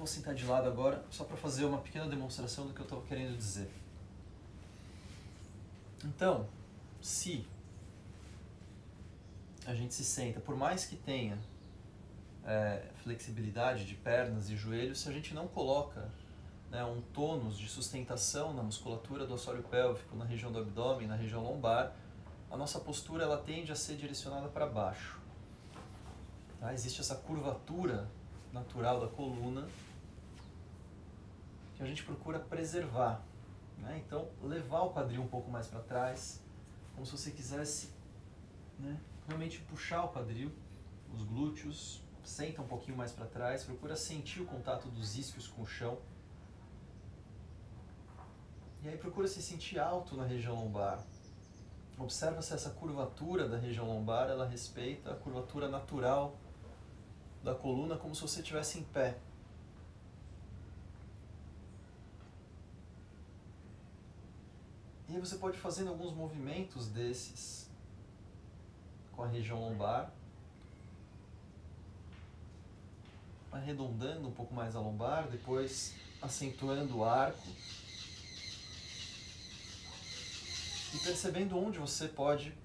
vou sentar de lado agora, só para fazer uma pequena demonstração do que eu estava querendo dizer. Então, se a gente se senta, por mais que tenha flexibilidade de pernas e joelhos, se a gente não coloca um tônus de sustentação na musculatura do assoalho pélvico, na região do abdômen, na região lombar, a nossa postura ela tende a ser direcionada para baixo. Tá? Existe essa curvatura natural da coluna que a gente procura preservar. Né? Então, levar o quadril um pouco mais para trás, como se você quisesse realmente puxar o quadril, os glúteos, senta um pouquinho mais para trás, procura sentir o contato dos isquios com o chão. E aí procura se sentir alto na região lombar. Observa se essa curvatura da região lombar, ela respeita a curvatura natural da coluna, como se você estivesse em pé. E aí você pode fazer alguns movimentos desses com a região lombar, arredondando um pouco mais a lombar, depois acentuando o arco e percebendo onde você pode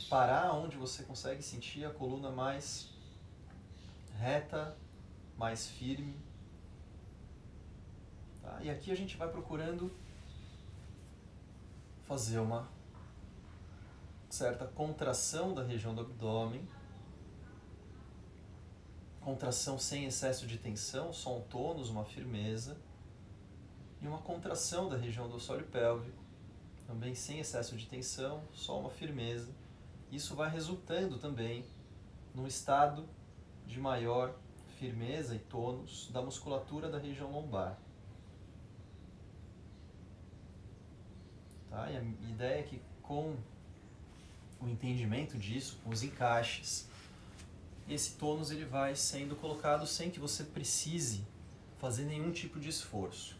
parar, onde você consegue sentir a coluna mais reta, mais firme. Tá? E aqui a gente vai procurando fazer uma certa contração da região do abdômen, contração sem excesso de tensão, só um tônus, uma firmeza, e uma contração da região do assoalho pélvico, também sem excesso de tensão, só uma firmeza. Isso vai resultando também num estado de maior firmeza e tônus da musculatura da região lombar. Tá? E a ideia é que com o entendimento disso, com os encaixes, esse tônus ele vai sendo colocado sem que você precise fazer nenhum tipo de esforço.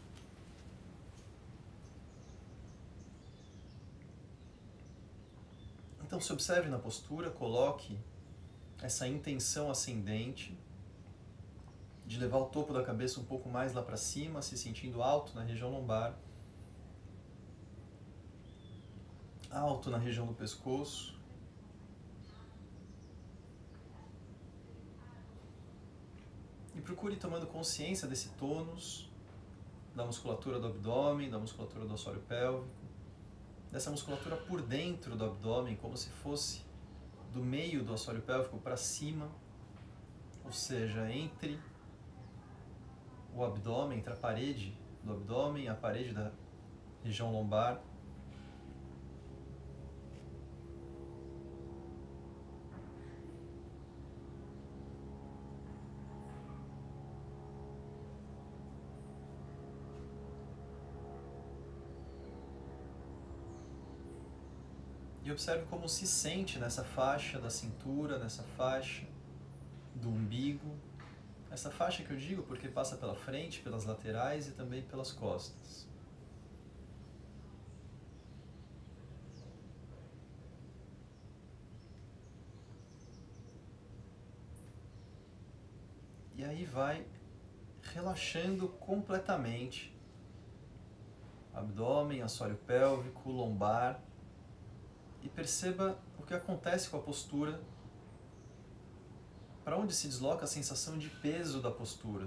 Então se observe na postura, coloque essa intenção ascendente de levar o topo da cabeça um pouco mais lá para cima, se sentindo alto na região lombar, alto na região do pescoço. E procure tomando consciência desse tônus, da musculatura do abdômen, da musculatura do assoalho pélvico, dessa musculatura por dentro do abdômen, como se fosse do meio do assoalho pélvico para cima, ou seja, entre o abdômen, entre a parede do abdômen e a parede da região lombar. E observe como se sente nessa faixa da cintura, nessa faixa do umbigo. Essa faixa que eu digo porque passa pela frente, pelas laterais e também pelas costas. E aí vai relaxando completamente abdômen, assoalho pélvico, lombar. E perceba o que acontece com a postura, para onde se desloca a sensação de peso da postura.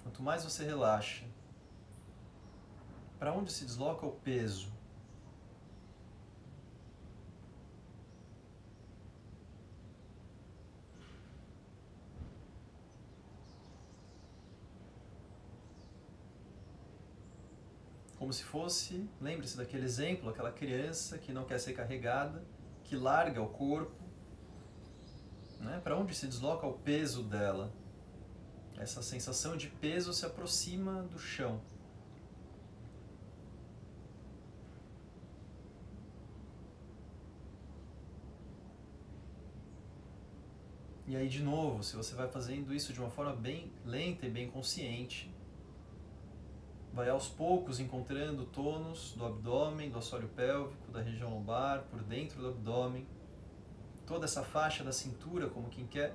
Quanto mais você relaxa, para onde se desloca o peso? Como se fosse, lembre-se daquele exemplo, aquela criança que não quer ser carregada, que larga o corpo. Né? Para onde se desloca o peso dela? Essa sensação de peso se aproxima do chão. E aí, de novo, se você vai fazendo isso de uma forma bem lenta e bem consciente, vai aos poucos encontrando o tônus do abdômen, do assoalho pélvico, da região lombar, por dentro do abdômen, toda essa faixa da cintura, como quem quer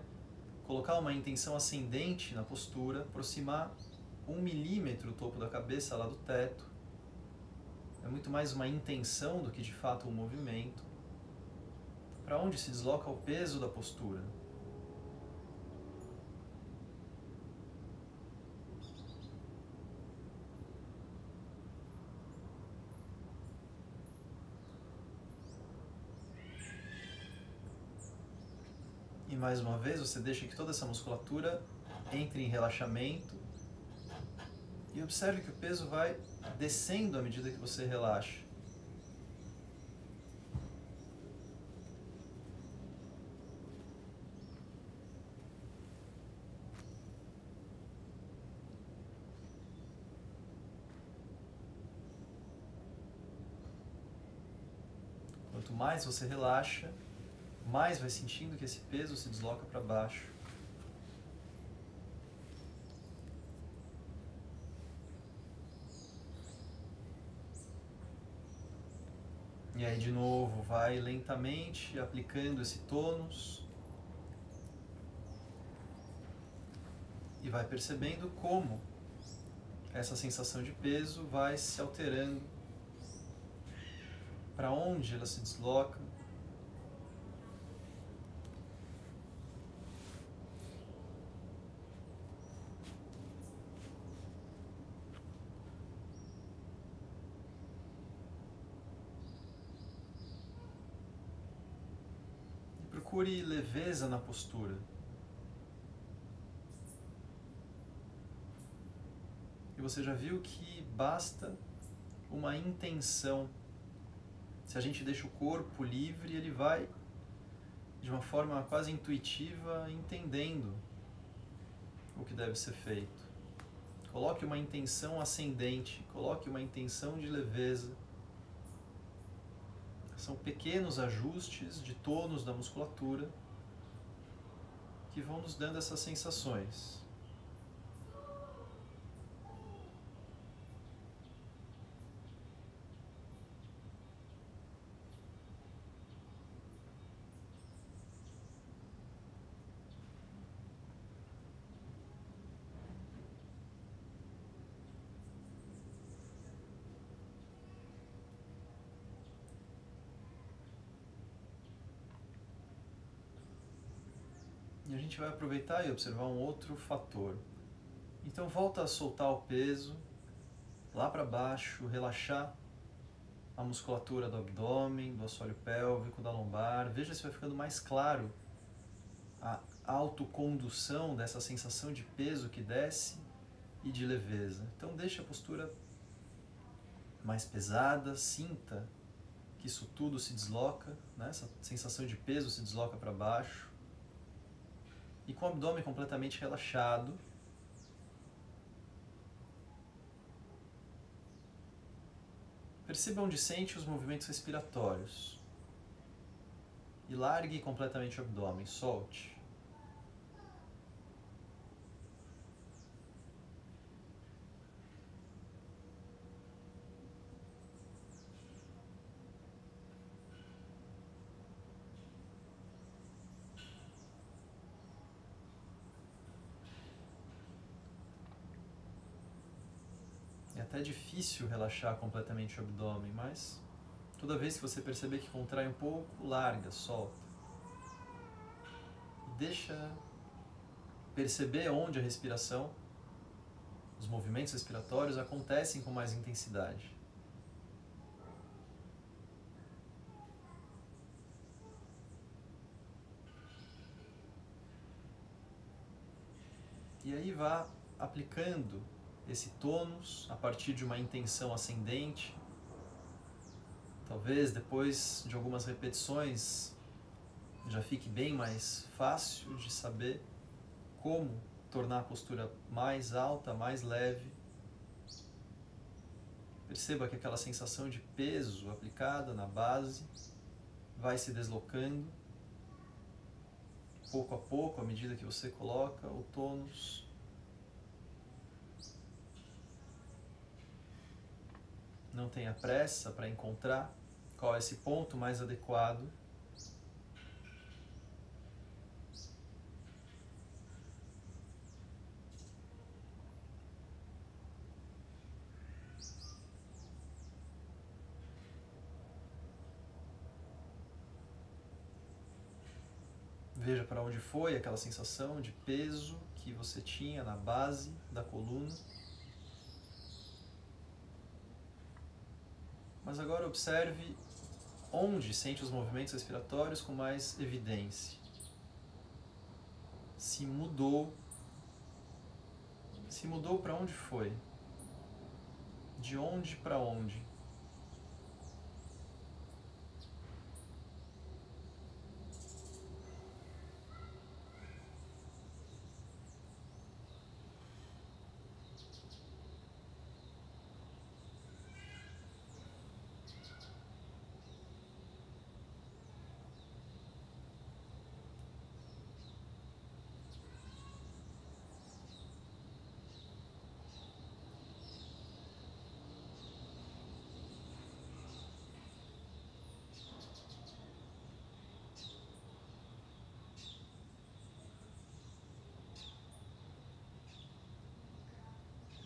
colocar uma intenção ascendente na postura, aproximar 1 milímetro o topo da cabeça lá do teto. É muito mais uma intenção do que de fato um movimento. Para onde se desloca o peso da postura? E mais uma vez, você deixa que toda essa musculatura entre em relaxamento e observe que o peso vai descendo à medida que você relaxa. Quanto mais você relaxa, mais vai sentindo que esse peso se desloca para baixo. E aí de novo, vai lentamente aplicando esse tônus e vai percebendo como essa sensação de peso vai se alterando, para onde ela se desloca. Procure leveza na postura. E você já viu que basta uma intenção. Se a gente deixa o corpo livre, ele vai, de uma forma quase intuitiva, entendendo o que deve ser feito. Coloque uma intenção ascendente, coloque uma intenção de leveza. São pequenos ajustes de tônus da musculatura que vão nos dando essas sensações. E a gente vai aproveitar e observar um outro fator. Então volta a soltar o peso lá para baixo, relaxar a musculatura do abdômen, do assoalho pélvico, da lombar. Veja se vai ficando mais claro a autocondução dessa sensação de peso que desce e de leveza. Então deixa a postura mais pesada, sinta que isso tudo se desloca, né? Essa sensação de peso se desloca para baixo. E com o abdômen completamente relaxado, perceba onde sente os movimentos respiratórios. E largue completamente o abdômen, solte. É até difícil relaxar completamente o abdômen, mas toda vez que você perceber que contrai um pouco, larga, solta. E deixa perceber onde a respiração, os movimentos respiratórios acontecem com mais intensidade. E aí vá aplicando esse tônus a partir de uma intenção ascendente. Talvez depois de algumas repetições já fique bem mais fácil de saber como tornar a postura mais alta, mais leve. Perceba que aquela sensação de peso aplicada na base vai se deslocando pouco a pouco, à medida que você coloca o tônus. Não tenha pressa para encontrar qual é esse ponto mais adequado. Veja para onde foi aquela sensação de peso que você tinha na base da coluna. Mas agora observe onde sente os movimentos respiratórios com mais evidência. Se mudou para onde foi? De onde para onde?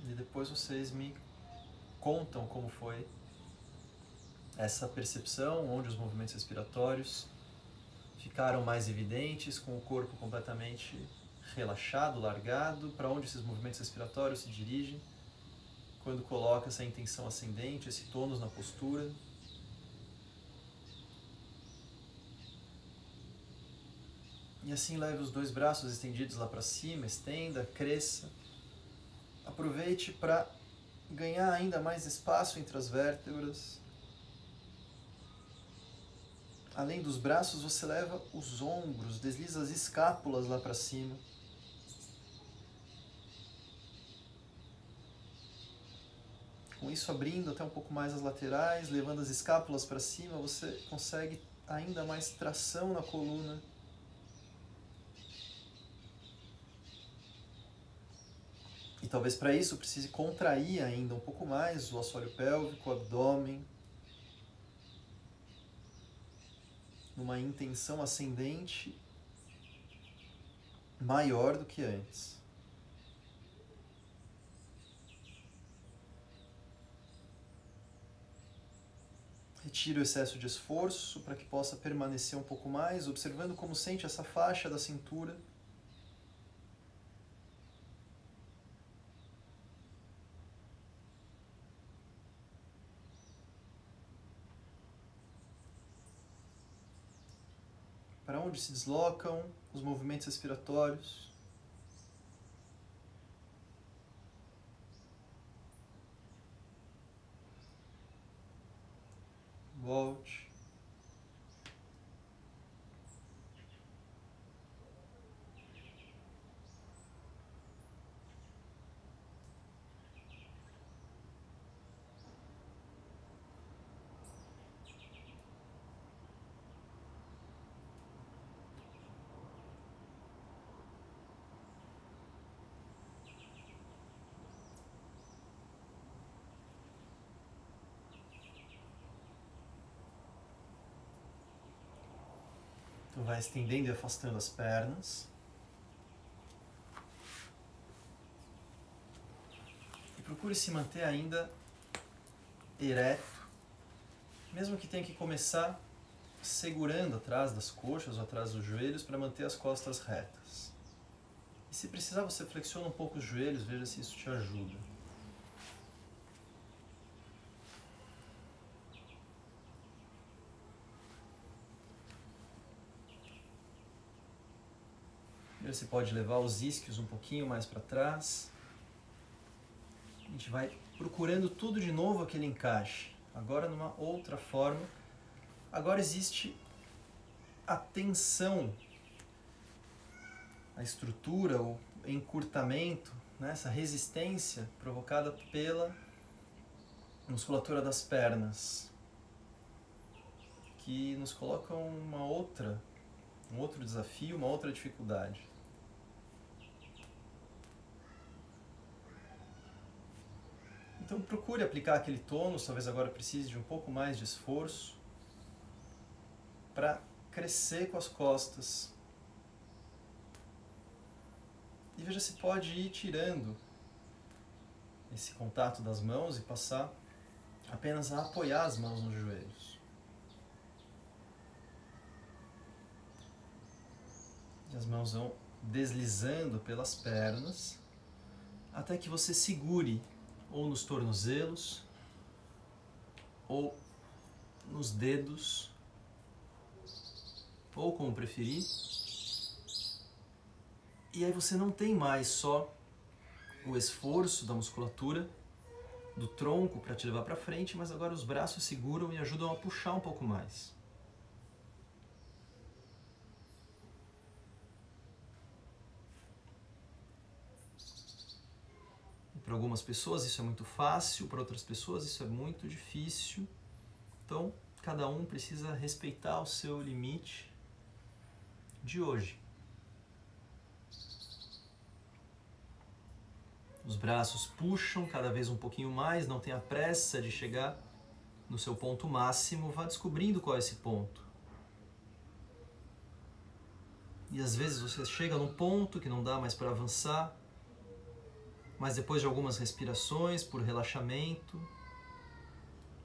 E depois vocês me contam como foi essa percepção, onde os movimentos respiratórios ficaram mais evidentes, com o corpo completamente relaxado, largado, para onde esses movimentos respiratórios se dirigem, quando coloca essa intenção ascendente, esse tônus na postura. E assim leve os 2 braços estendidos lá para cima, estenda, cresça. Aproveite para ganhar ainda mais espaço entre as vértebras. Além dos braços, você leva os ombros, desliza as escápulas lá para cima. Com isso, abrindo até um pouco mais as laterais, levando as escápulas para cima, você consegue ainda mais tração na coluna. E talvez para isso precise contrair ainda um pouco mais o assoalho pélvico, o abdômen, numa intenção ascendente maior do que antes. Retire o excesso de esforço para que possa permanecer um pouco mais, observando como sente essa faixa da cintura. Para onde se deslocam os movimentos respiratórios. Volte. Então vai estendendo e afastando as pernas. E procure se manter ainda ereto, mesmo que tenha que começar segurando atrás das coxas ou atrás dos joelhos para manter as costas retas. E se precisar, você flexiona um pouco os joelhos, veja se isso te ajuda. Você pode levar os isquios um pouquinho mais para trás. A gente vai procurando tudo de novo aquele encaixe. Agora numa outra forma. Agora existe a tensão, a estrutura, o encurtamento, né? Essa resistência provocada pela musculatura das pernas, que nos colocam um outro desafio, uma outra dificuldade. Então procure aplicar aquele tônus, talvez agora precise de um pouco mais de esforço para crescer com as costas. E veja se pode ir tirando esse contato das mãos e passar apenas a apoiar as mãos nos joelhos. E as mãos vão deslizando pelas pernas até que você segure ou nos tornozelos ou nos dedos, ou como preferir. E aí você não tem mais só o esforço da musculatura do tronco para te levar para frente, mas agora os braços seguram e ajudam a puxar um pouco mais. Para algumas pessoas isso é muito fácil, para outras pessoas isso é muito difícil. Então, cada um precisa respeitar o seu limite de hoje. Os braços puxam cada vez um pouquinho mais, não tenha pressa de chegar no seu ponto máximo, vá descobrindo qual é esse ponto. E às vezes você chega num ponto que não dá mais para avançar, mas depois de algumas respirações, por relaxamento,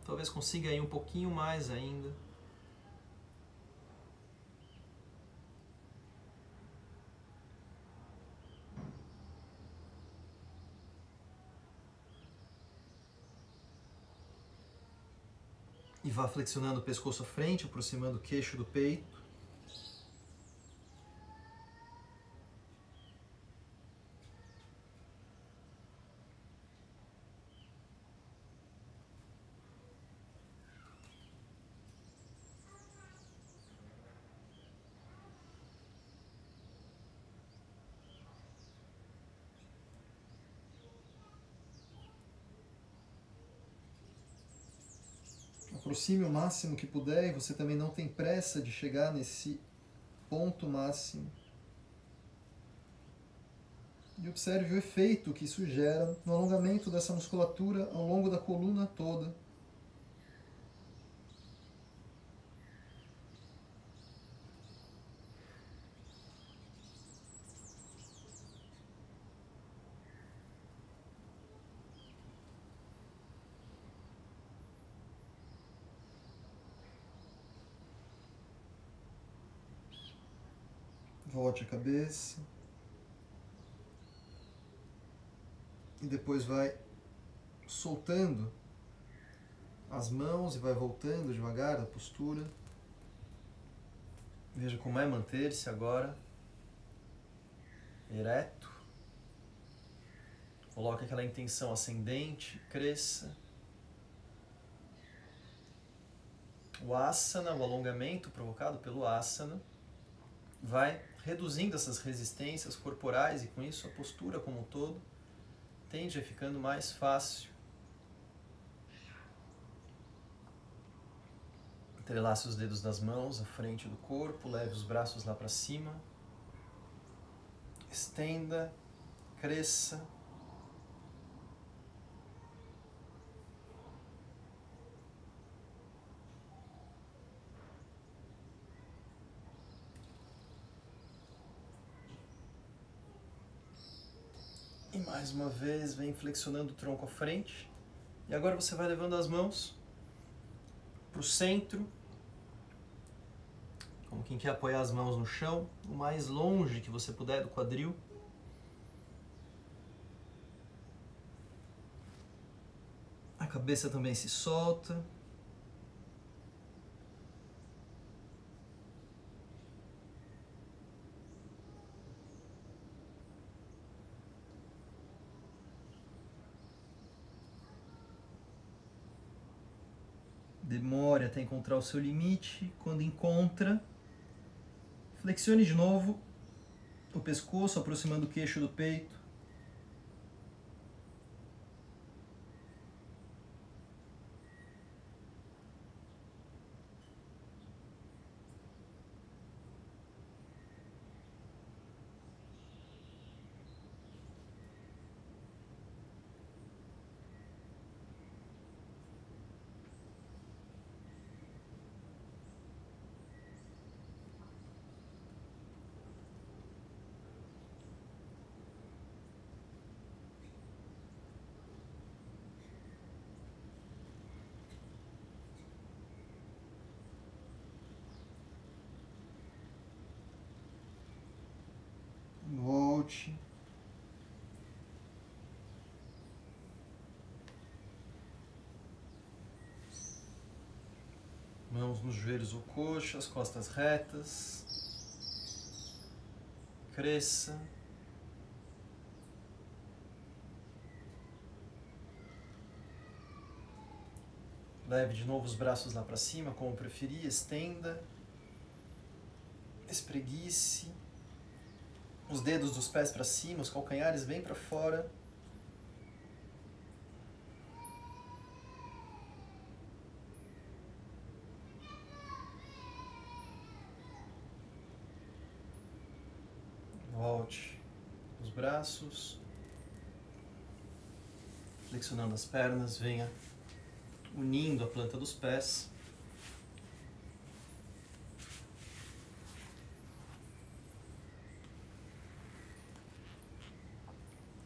talvez consiga ir um pouquinho mais ainda. E vá flexionando o pescoço à frente, aproximando o queixo do peito. Aproxime o máximo que puder e você também não tem pressa de chegar nesse ponto máximo. E observe o efeito que isso gera no alongamento dessa musculatura ao longo da coluna toda. Volte a cabeça. E depois vai soltando as mãos e vai voltando devagar da postura. Veja como é manter-se agora ereto. Coloque aquela intenção ascendente, cresça. O asana, o alongamento provocado pelo asana, vai reduzindo essas resistências corporais e com isso a postura como um todo tende a ficando mais fácil. Entrelace os dedos das mãos à frente do corpo, leve os braços lá para cima. Estenda, cresça. E mais uma vez, vem flexionando o tronco à frente. E agora você vai levando as mãos para o centro, como quem quer apoiar as mãos no chão, o mais longe que você puder do quadril. A cabeça também se solta. Demore até encontrar o seu limite. Quando encontra, flexione de novo o pescoço, aproximando o queixo do peito. mãos nos joelhos ou coxas, costas retas. Cresça. Leve de novo os braços lá para cima, como preferir, estenda. Espreguice. Os dedos dos pés para cima, os calcanhares bem para fora. Volte os braços, flexionando as pernas, venha unindo a planta dos pés.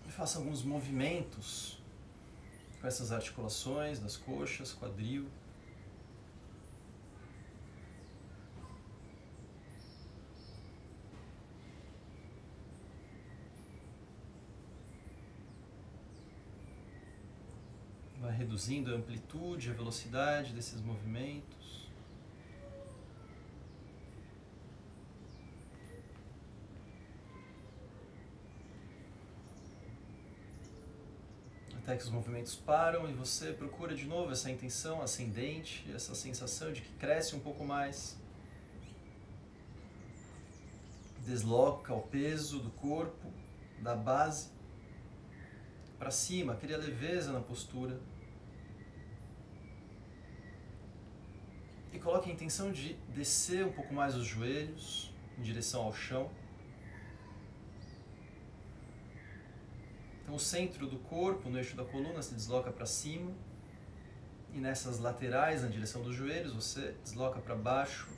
E faça alguns movimentos com essas articulações das coxas, quadril. Vai reduzindo a amplitude, a velocidade desses movimentos. Até que os movimentos param e você procura de novo essa intenção ascendente, essa sensação de que cresce um pouco mais. Desloca o peso do corpo, da base, para cima, cria leveza na postura. E coloque a intenção de descer um pouco mais os joelhos em direção ao chão. Então o centro do corpo, no eixo da coluna, se desloca para cima. E nessas laterais, na direção dos joelhos, você desloca para baixo.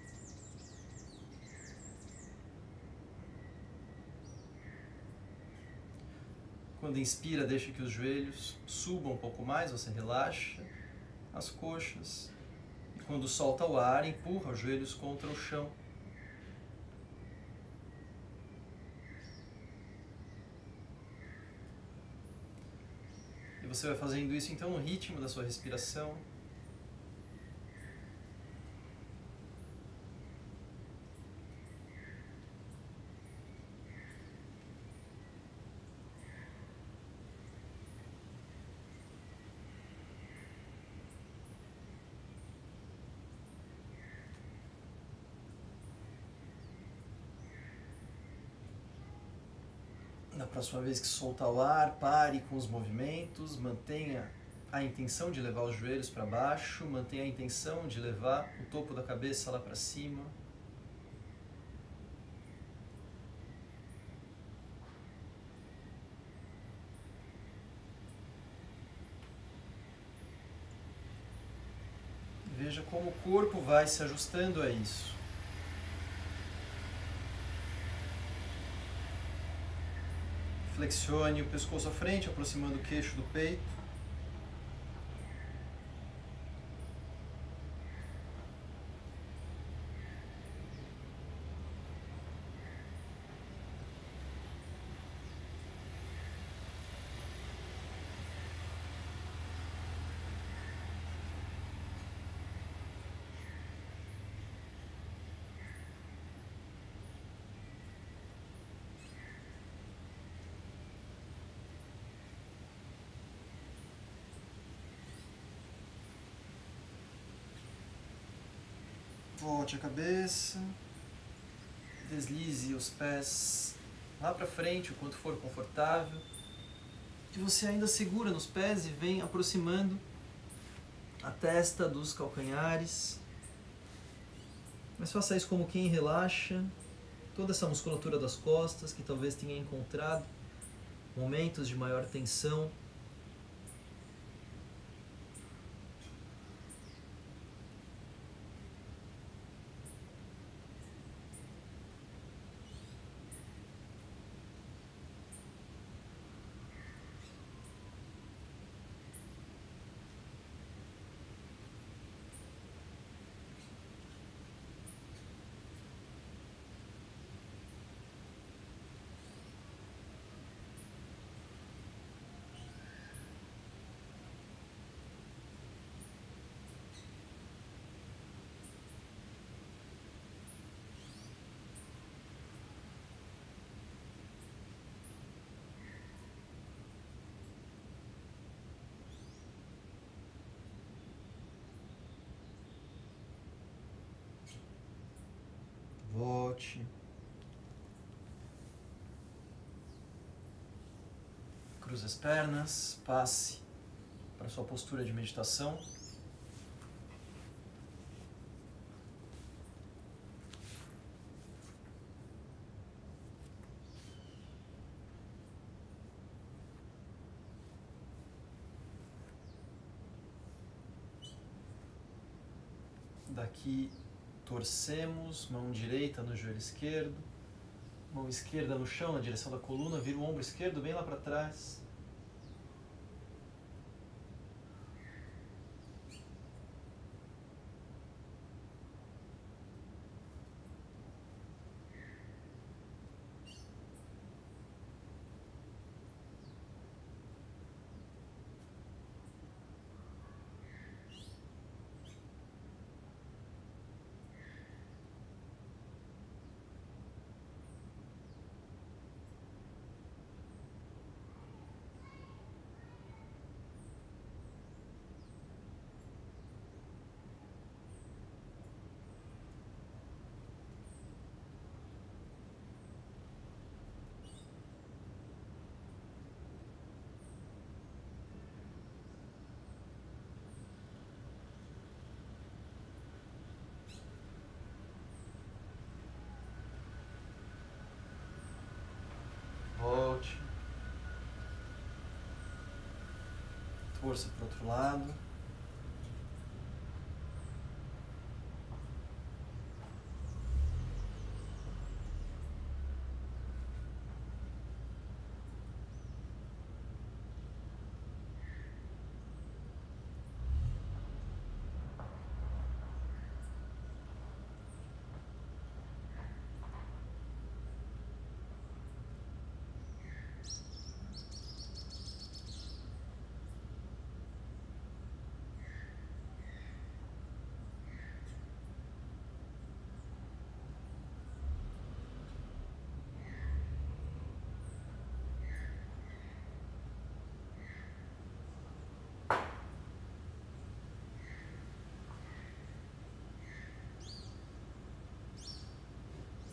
Quando inspira, deixa que os joelhos subam um pouco mais, você relaxa as coxas. E quando solta o ar, empurra os joelhos contra o chão. E você vai fazendo isso então no ritmo da sua respiração. Na próxima vez que soltar o ar, pare com os movimentos, mantenha a intenção de levar os joelhos para baixo, mantenha a intenção de levar o topo da cabeça lá para cima. Veja como o corpo vai se ajustando a isso. Flexione o pescoço à frente, aproximando o queixo do peito. Volte a cabeça, deslize os pés lá para frente, o quanto for confortável. E você ainda segura nos pés e vem aproximando a testa dos calcanhares. Mas faça isso como quem relaxa toda essa musculatura das costas que talvez tenha encontrado momentos de maior tensão. Volte. Cruze as pernas, passe para sua postura de meditação. Daqui torcemos, mão direita no joelho esquerdo, mão esquerda no chão, na direção da coluna, vira o ombro esquerdo bem lá para trás. Volte. Torça para o outro lado.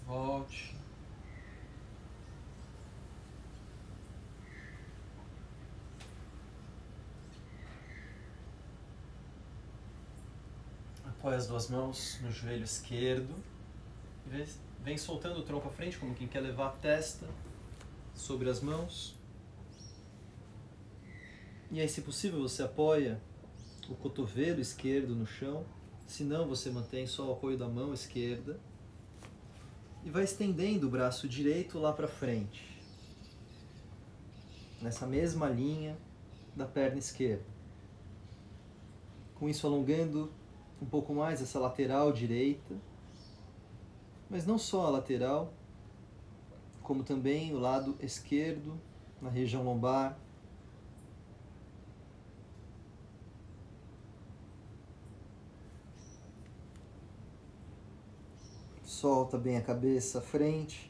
Volte. Apoie as duas mãos no joelho esquerdo. Vem soltando o tronco à frente, como quem quer levar a testa sobre as mãos. E aí, se possível, você apoia o cotovelo esquerdo no chão. Se não, você mantém só o apoio da mão esquerda. E vai estendendo o braço direito lá para frente, nessa mesma linha da perna esquerda. Com isso, alongando um pouco mais essa lateral direita, mas não só a lateral, como também o lado esquerdo, na região lombar. Solta bem a cabeça à frente.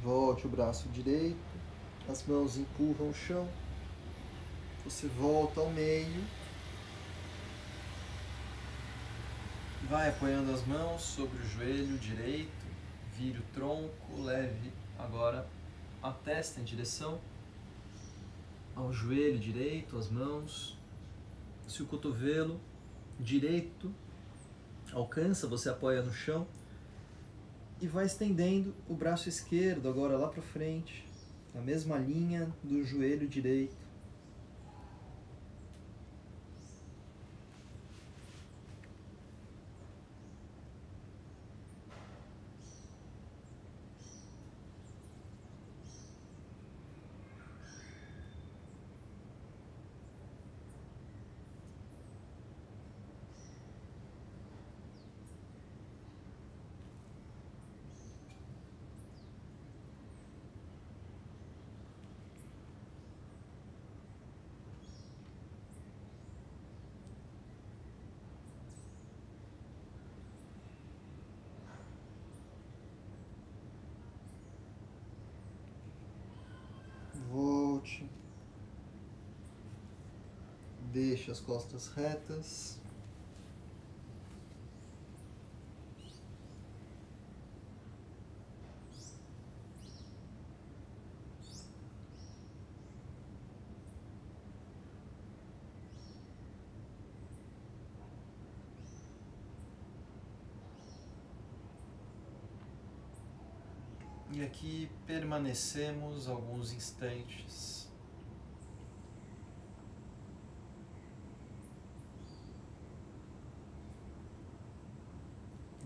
Volte o braço direito, as mãos empurram o chão, você volta ao meio, vai apoiando as mãos sobre o joelho direito, vire o tronco, leve agora a testa em direção ao joelho direito, as mãos. Se o cotovelo direito alcança, você apoia no chão. E vai estendendo o braço esquerdo agora lá para frente, na mesma linha do joelho direito. solte. Deixe as costas retas. E aqui permanecemos alguns instantes.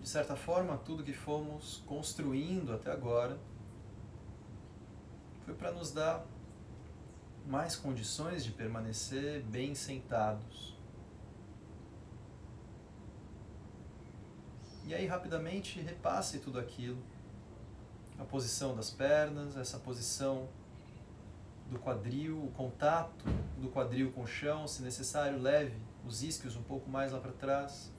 De certa forma, tudo que fomos construindo até agora foi para nos dar mais condições de permanecer bem sentados. E aí, rapidamente, repasse tudo aquilo. A posição das pernas, essa posição do quadril, o contato do quadril com o chão, se necessário, leve os isquios um pouco mais lá para trás.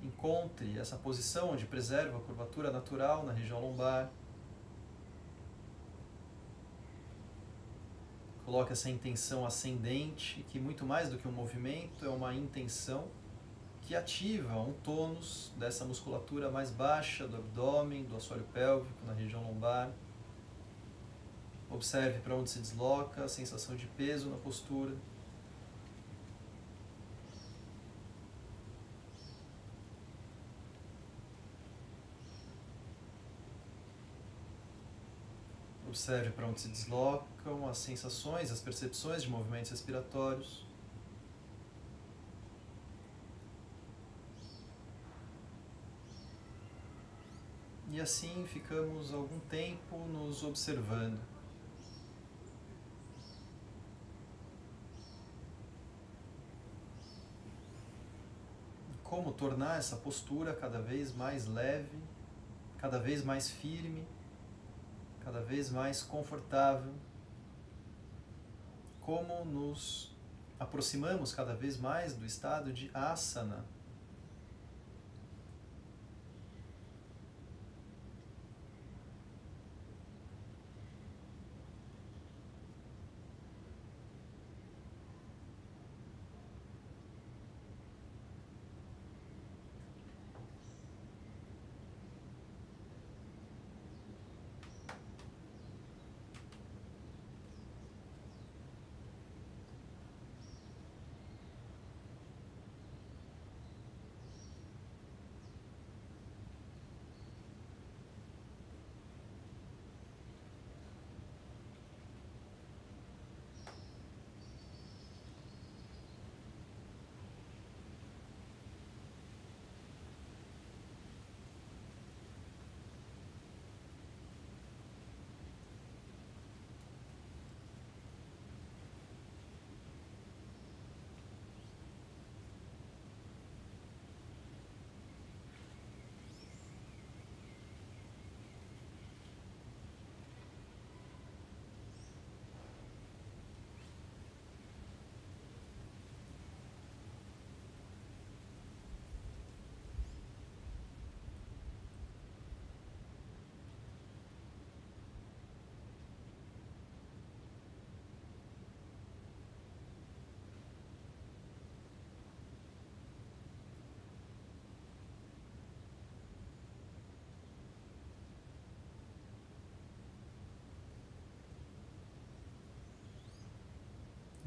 Encontre essa posição onde preserva a curvatura natural na região lombar. Coloque essa intenção ascendente, que muito mais do que um movimento, é uma intenção que ativa um tônus dessa musculatura mais baixa do abdômen, do assoalho pélvico, na região lombar. Observe para onde se desloca, a sensação de peso na postura. Observe para onde se deslocam as sensações, as percepções de movimentos respiratórios. E assim ficamos algum tempo nos observando. Como tornar essa postura cada vez mais leve, cada vez mais firme, cada vez mais confortável. Como nos aproximamos cada vez mais do estado de asana.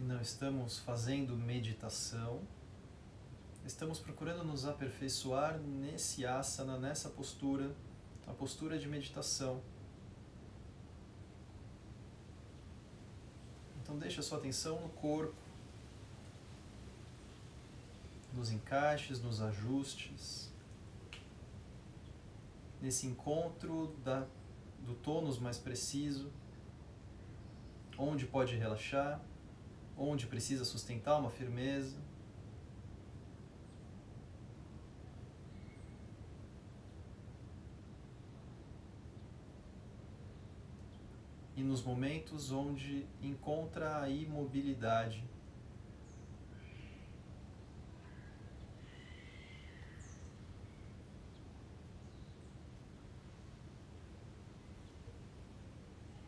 E não estamos fazendo meditação, estamos procurando nos aperfeiçoar nesse asana, nessa postura, a postura de meditação. Então deixe a sua atenção no corpo, nos encaixes, nos ajustes, nesse encontro do tônus mais preciso, onde pode relaxar, onde precisa sustentar uma firmeza. E nos momentos onde encontra a imobilidade.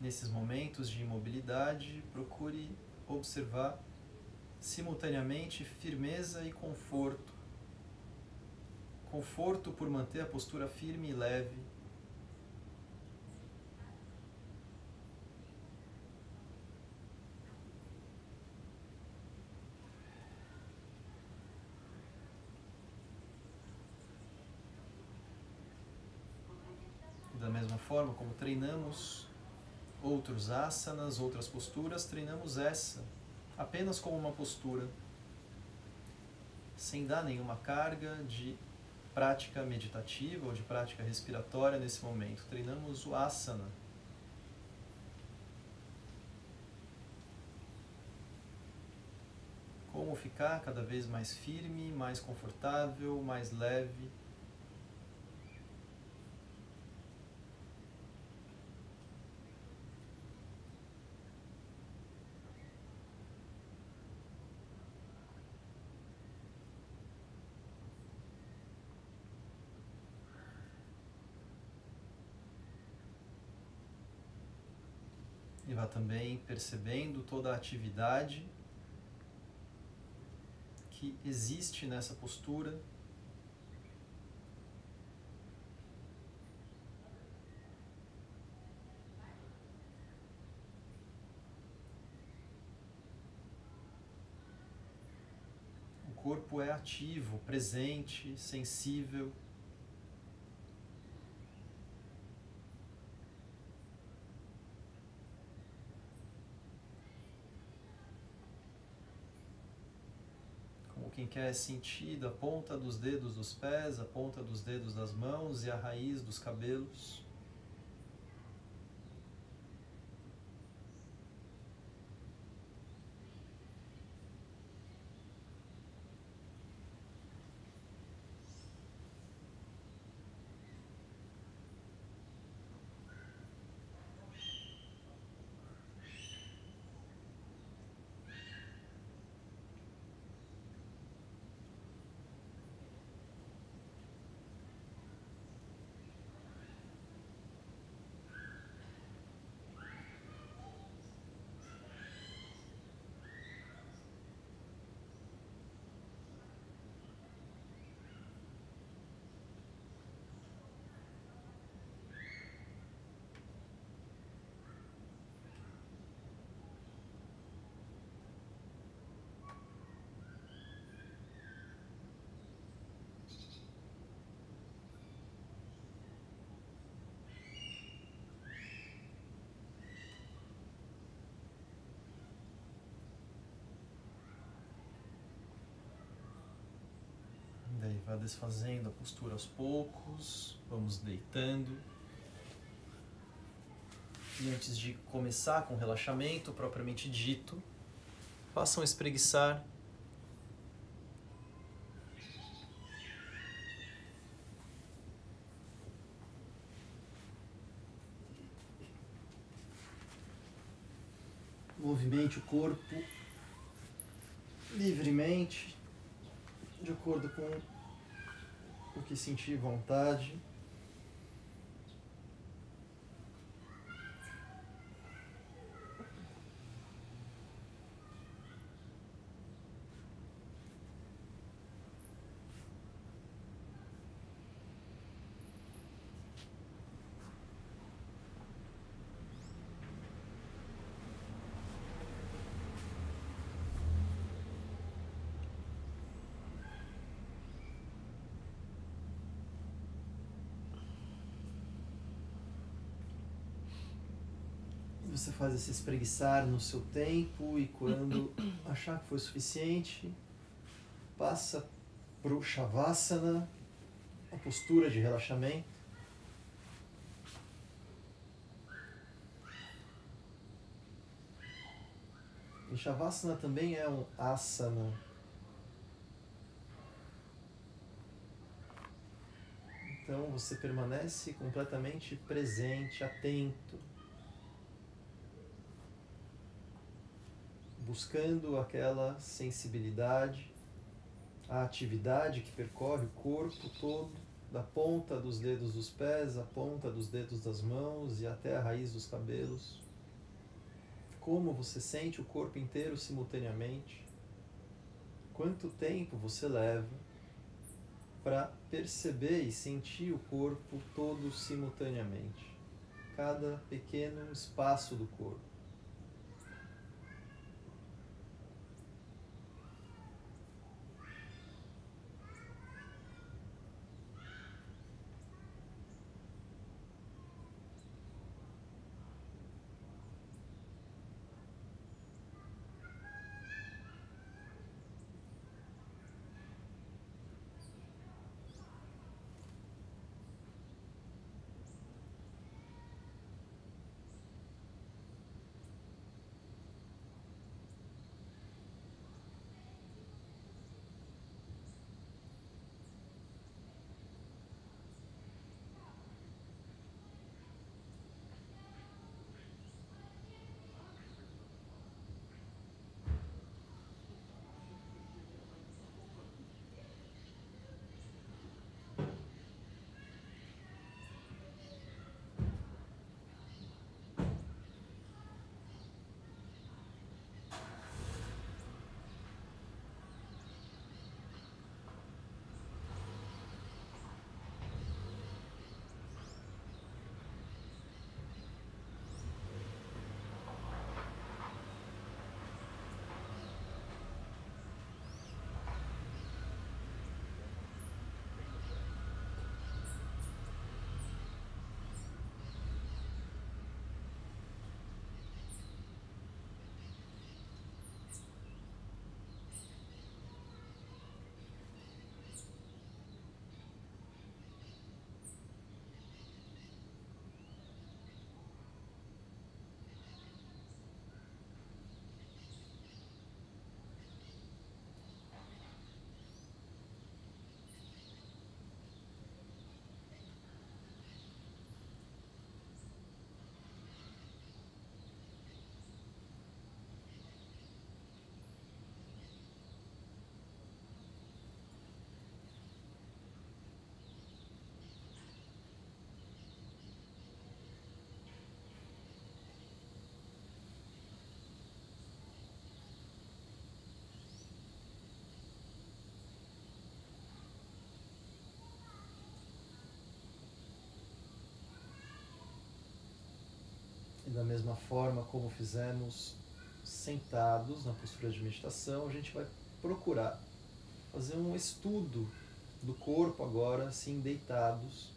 nesses momentos de imobilidade, procure observar simultaneamente firmeza e conforto. Conforto por manter a postura firme e leve. E da mesma forma como treinamos outros asanas, outras posturas, treinamos essa apenas como uma postura, sem dar nenhuma carga de prática meditativa ou de prática respiratória nesse momento. Treinamos o asana. Como ficar cada vez mais firme, mais confortável, mais leve. E vá também percebendo toda a atividade que existe nessa postura. O corpo é ativo, presente, sensível. Quem quer sentir da ponta dos dedos dos pés, a ponta dos dedos das mãos e a raiz dos cabelos. Daí vai desfazendo a postura aos poucos, vamos deitando. E antes de começar com o relaxamento propriamente dito, façam espreguiçar movimente o corpo livremente, de acordo com o que sentir vontade. Você faz esse espreguiçar no seu tempo e quando achar que foi suficiente, passa para o Shavasana, a postura de relaxamento. E Shavasana também é um asana. Então você permanece completamente presente, atento, buscando aquela sensibilidade, a atividade que percorre o corpo todo, da ponta dos dedos dos pés, à ponta dos dedos das mãos e até a raiz dos cabelos. como você sente o corpo inteiro simultaneamente. Quanto tempo você leva para perceber e sentir o corpo todo simultaneamente, cada pequeno espaço do corpo. E da mesma forma como fizemos sentados na postura de meditação, a gente vai procurar fazer um estudo do corpo agora, assim, deitados,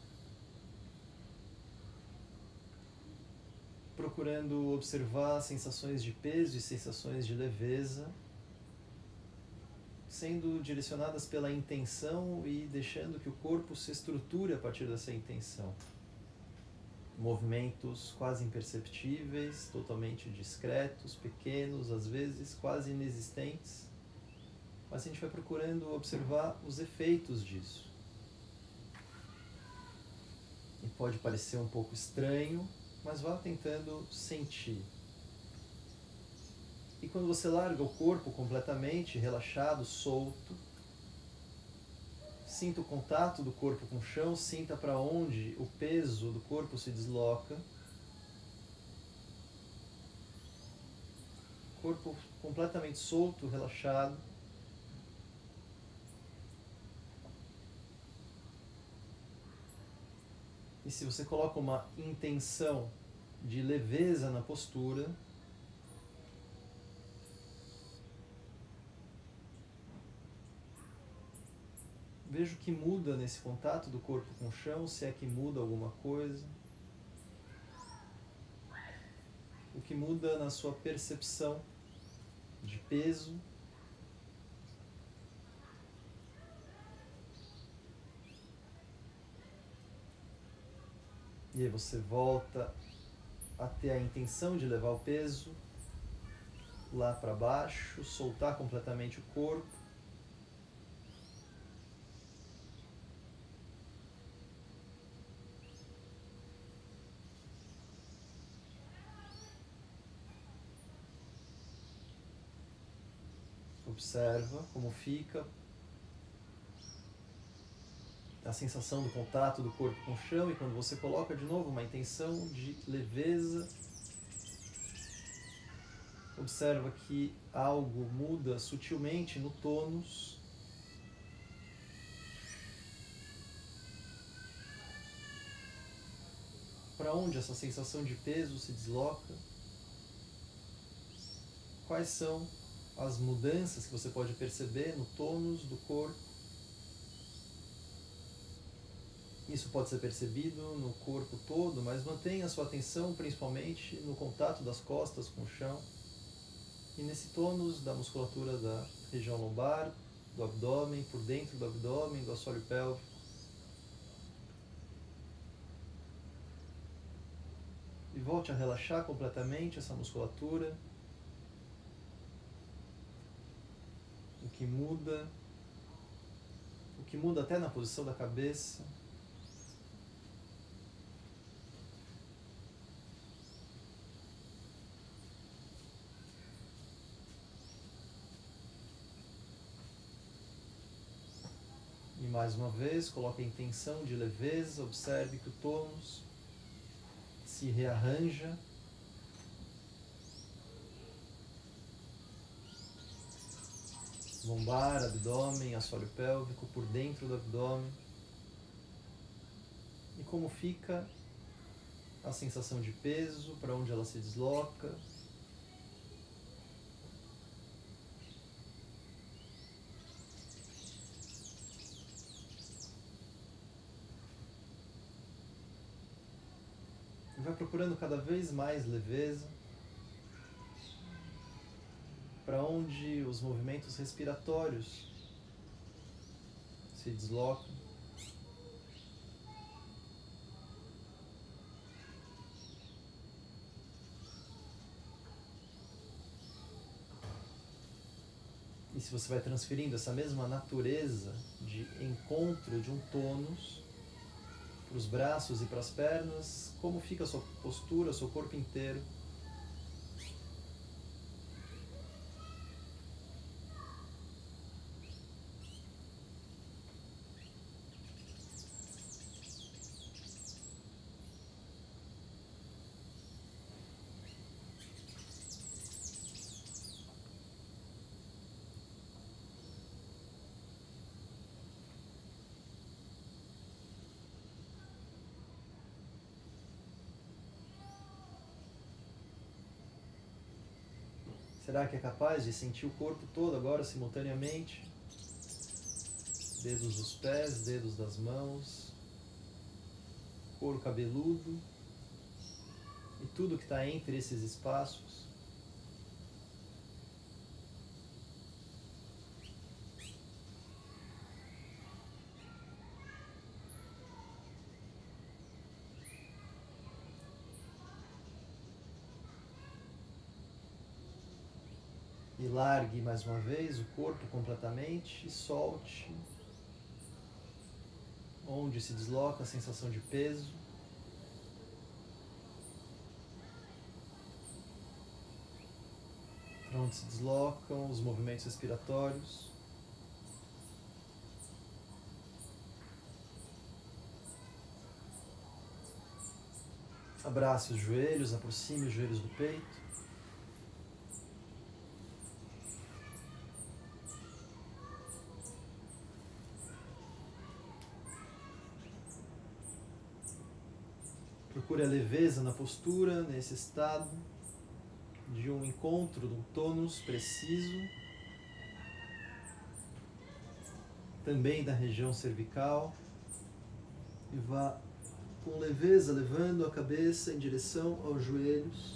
procurando observar sensações de peso e sensações de leveza, sendo direcionadas pela intenção e deixando que o corpo se estruture a partir dessa intenção. Movimentos quase imperceptíveis, totalmente discretos, pequenos, às vezes quase inexistentes, mas a gente vai procurando observar os efeitos disso. E pode parecer um pouco estranho, mas vá tentando sentir. E quando você larga o corpo completamente relaxado, solto, sinta o contato do corpo com o chão, sinta para onde o peso do corpo se desloca. Corpo completamente solto, relaxado. E se você coloca uma intenção de leveza na postura, veja o que muda nesse contato do corpo com o chão, se é que muda alguma coisa. O que muda na sua percepção de peso. E aí você volta a ter a intenção de levar o peso lá para baixo, soltar completamente o corpo. Observa como fica a sensação do contato do corpo com o chão, e quando você coloca de novo uma intenção de leveza, observa que algo muda sutilmente no tônus. Para onde essa sensação de peso se desloca? Quais são as mudanças que você pode perceber no tônus do corpo? Isso pode ser percebido no corpo todo, mas mantenha a sua atenção principalmente no contato das costas com o chão e nesse tônus da musculatura da região lombar, do abdômen, por dentro do abdômen, do assoalho pélvico. E volte a relaxar completamente essa musculatura. O que muda até na posição da cabeça. E mais uma vez, coloque a intenção de leveza, observe que o tônus se rearranja. Lombar, abdômen, assoalho pélvico, por dentro do abdômen. E como fica a sensação de peso, para onde ela se desloca. E vai procurando cada vez mais leveza, para onde os movimentos respiratórios se deslocam. E se você vai transferindo essa mesma natureza de encontro de um tônus para os braços e para as pernas, como fica a sua postura, o seu corpo inteiro. Será que é capaz de sentir o corpo todo agora simultaneamente? Dedos dos pés, dedos das mãos, couro cabeludo e tudo que está entre esses espaços. E largue mais uma vez o corpo completamente e solte. Onde se desloca a sensação de peso. Para onde se deslocam os movimentos respiratórios. Abrace os joelhos, aproxime os joelhos do peito. Procure a leveza na postura, nesse estado de um encontro, de um tônus preciso, também da região cervical, e vá com leveza levando a cabeça em direção aos joelhos.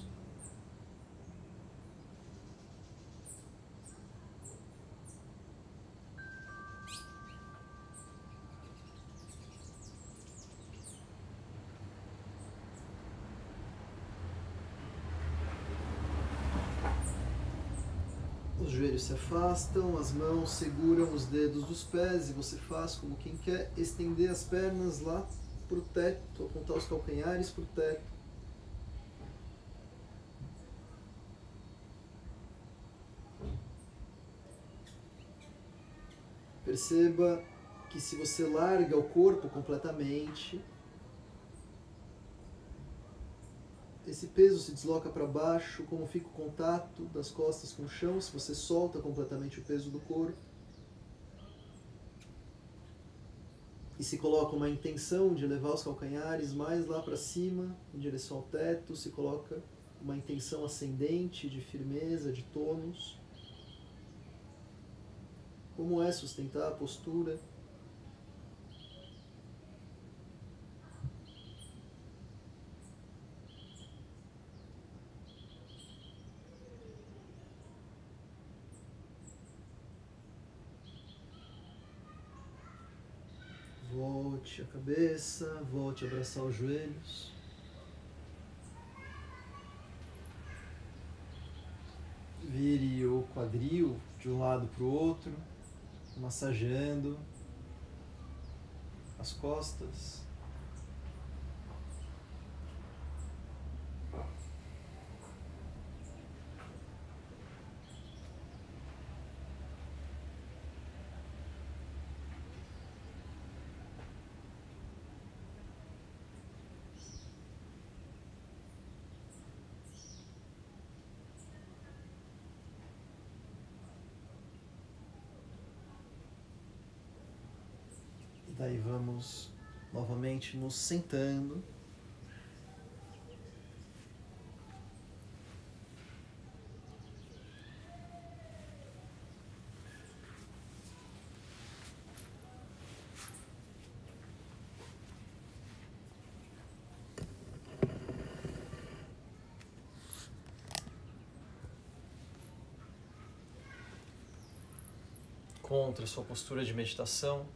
Os joelhos se afastam, as mãos seguram os dedos dos pés e você faz como quem quer estender as pernas lá para o teto, apontar os calcanhares para o teto. Perceba que se você larga o corpo completamente, esse esse peso se desloca para baixo, como fica o contato das costas com o chão, se você solta completamente o peso do corpo. E se coloca uma intenção de levar os calcanhares mais lá para cima, em direção ao teto, se coloca uma intenção ascendente de firmeza, de tônus. Como é sustentar a postura? Volte a cabeça, volte a abraçar os joelhos. Vire o quadril de um lado para o outro, massageando as costas. Daí vamos novamente nos sentando. Encontre sua postura de meditação.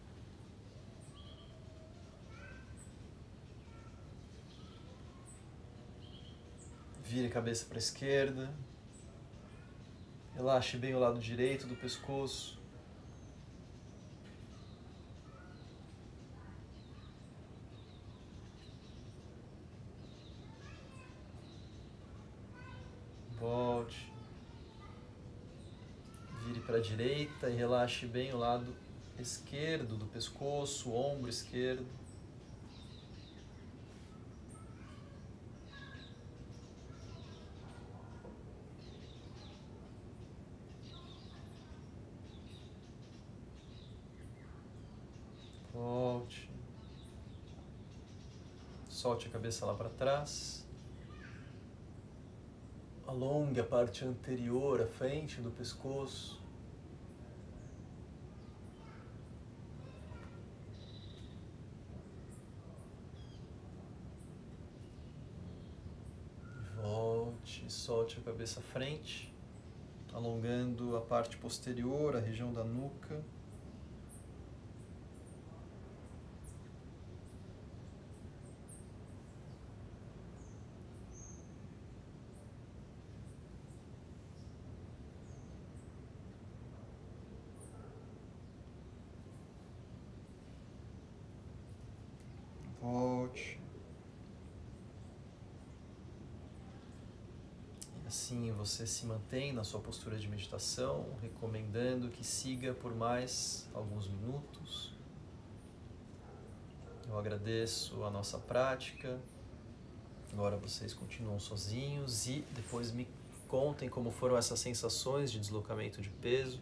Vire a cabeça para a esquerda. Relaxe bem o lado direito do pescoço. Volte. Vire para a direita e relaxe bem o lado esquerdo do pescoço, o ombro esquerdo. Volte. Solte a cabeça lá para trás. Alongue a parte anterior, a frente do pescoço. Volte, solte a cabeça à frente, alongando a parte posterior, a região da nuca. Volte. E assim você se mantém na sua postura de meditação, recomendando que siga por mais alguns minutos. Eu agradeço a nossa prática. Agora vocês continuam sozinhos e depois me contem como foram essas sensações de deslocamento de peso,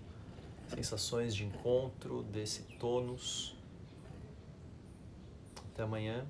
sensações de encontro desse tônus. Até amanhã.